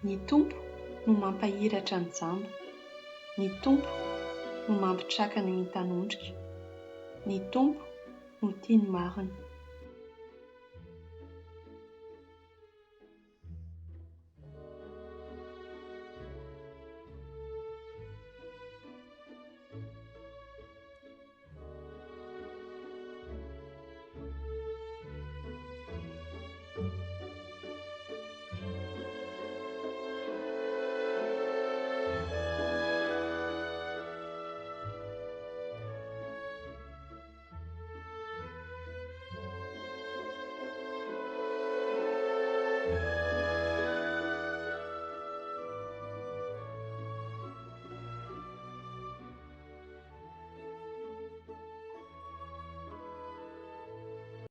Ny Tompo no mampahiratra ny jamba. Ny Tompo no mampitraka ny tanondrika. Ny Tompo no tiany marina.